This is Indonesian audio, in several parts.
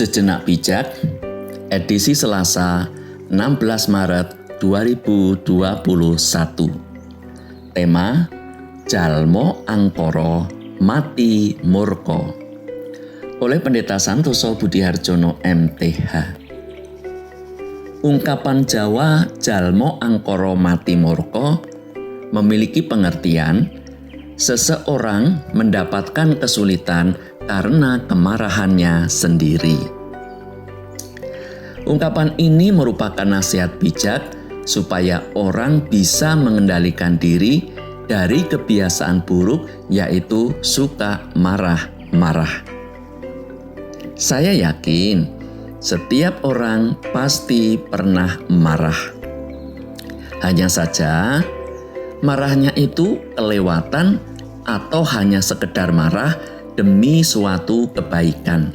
Sejenak Bijak, edisi Selasa 16 Maret 2021. Tema, Jalmo Angkara Mati Murka, oleh Pendeta Santoso Budiharjono MTH. Ungkapan Jawa Jalmo Angkara Mati Murka memiliki pengertian seseorang mendapatkan kesulitan karena kemarahannya sendiri. Ungkapan ini merupakan nasihat bijak supaya orang bisa mengendalikan diri dari kebiasaan buruk, yaitu suka marah-marah. Saya yakin setiap orang pasti pernah marah. Hanya saja marahnya itu kelewatan atau hanya sekedar marah demi suatu kebaikan.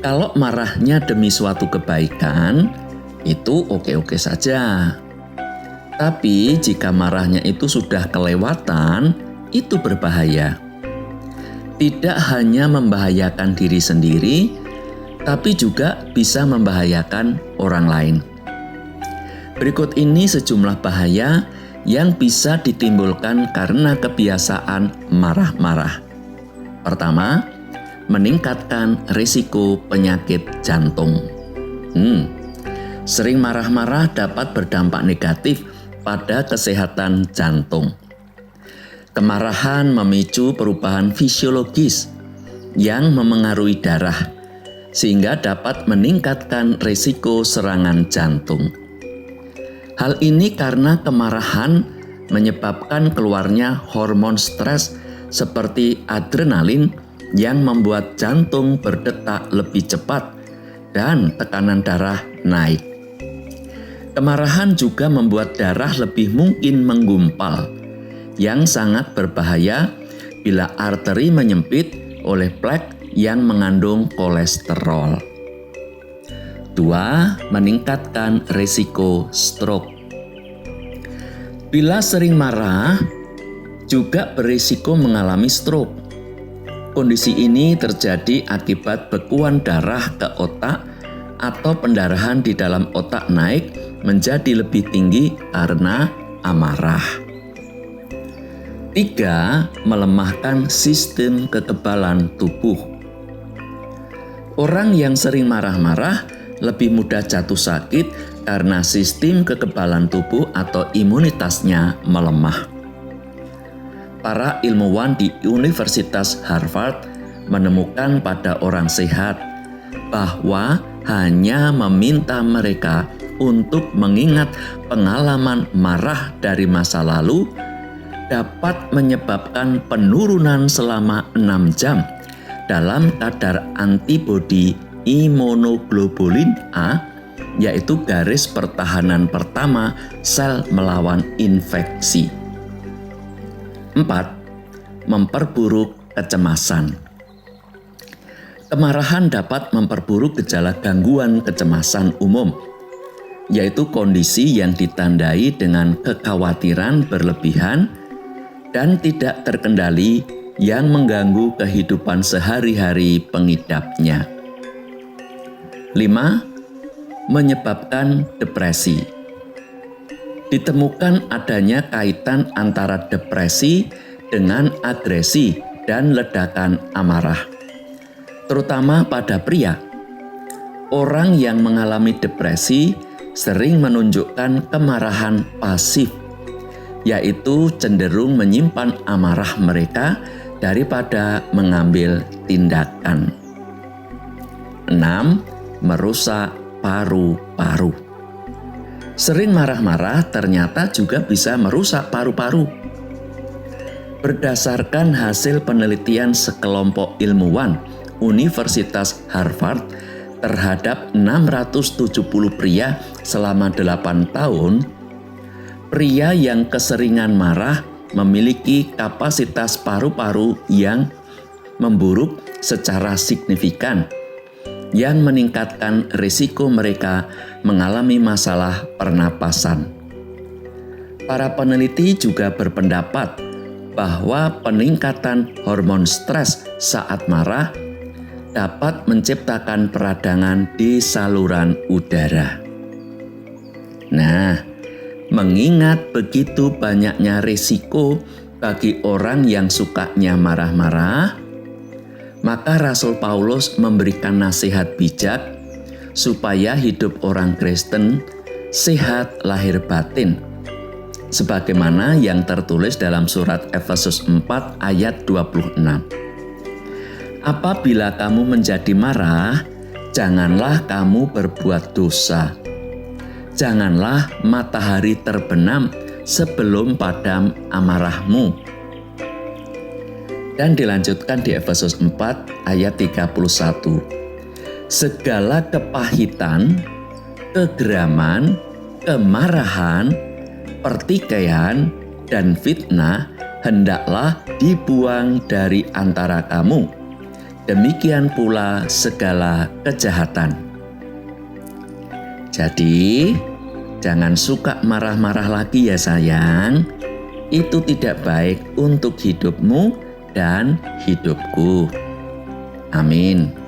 Kalau marahnya demi suatu kebaikan, itu oke-oke saja. Tapi jika marahnya itu sudah kelewatan, itu berbahaya. Tidak hanya membahayakan diri sendiri, tapi juga bisa membahayakan orang lain. Berikut ini sejumlah bahaya yang bisa ditimbulkan karena kebiasaan marah-marah. Pertama, meningkatkan risiko penyakit jantung. Sering marah-marah dapat berdampak negatif pada kesehatan jantung. Kemarahan memicu perubahan fisiologis yang memengaruhi darah, sehingga dapat meningkatkan risiko serangan jantung. Hal ini karena kemarahan menyebabkan keluarnya hormon stres seperti adrenalin yang membuat jantung berdetak lebih cepat dan tekanan darah naik. Kemarahan juga membuat darah lebih mungkin menggumpal, yang sangat berbahaya bila arteri menyempit oleh plak yang mengandung kolesterol. 2. Meningkatkan risiko stroke. Bila sering marah, juga berisiko mengalami stroke. Kondisi ini terjadi akibat bekuan darah ke otak atau pendarahan di dalam otak naik menjadi lebih tinggi karena amarah. 3. Melemahkan sistem kekebalan tubuh. Orang yang sering marah-marah lebih mudah jatuh sakit karena sistem kekebalan tubuh atau imunitasnya melemah. Para ilmuwan di Universitas Harvard menemukan pada orang sehat bahwa hanya meminta mereka untuk mengingat pengalaman marah dari masa lalu dapat menyebabkan penurunan selama 6 jam dalam kadar antibodi imunoglobulin A, yaitu garis pertahanan pertama sel melawan infeksi. 4. Memperburuk kecemasan. Kemarahan dapat memperburuk gejala gangguan kecemasan umum, yaitu kondisi yang ditandai dengan kekhawatiran berlebihan dan tidak terkendali yang mengganggu kehidupan sehari-hari pengidapnya. 5. Menyebabkan depresi. Ditemukan adanya kaitan antara depresi dengan agresi dan ledakan amarah, terutama pada pria. Orang yang mengalami depresi sering menunjukkan kemarahan pasif, yaitu cenderung menyimpan amarah mereka daripada mengambil tindakan. 6. Merusak paru-paru. Sering marah-marah ternyata juga bisa merusak paru-paru. Berdasarkan hasil penelitian sekelompok ilmuwan Universitas Harvard terhadap 670 pria selama 8 tahun, pria yang keseringan marah memiliki kapasitas paru-paru yang memburuk secara signifikan, yang meningkatkan risiko mereka mengalami masalah pernapasan. Para peneliti juga berpendapat bahwa peningkatan hormon stres saat marah dapat menciptakan peradangan di saluran udara. Nah, mengingat begitu banyaknya risiko bagi orang yang sukanya marah-marah, maka Rasul Paulus memberikan nasihat bijak supaya hidup orang Kristen sehat lahir batin, sebagaimana yang tertulis dalam surat Efesus 4 ayat 26. Apabila kamu menjadi marah, janganlah kamu berbuat dosa. Janganlah matahari terbenam sebelum padam amarahmu. Dan dilanjutkan di Efesus 4 ayat 31. Segala kepahitan, kegeraman, kemarahan, pertikaian, dan fitnah hendaklah dibuang dari antara kamu. Demikian pula segala kejahatan. Jadi, jangan suka marah-marah lagi ya sayang. Itu tidak baik untuk hidupmu dan hidupku. Amin.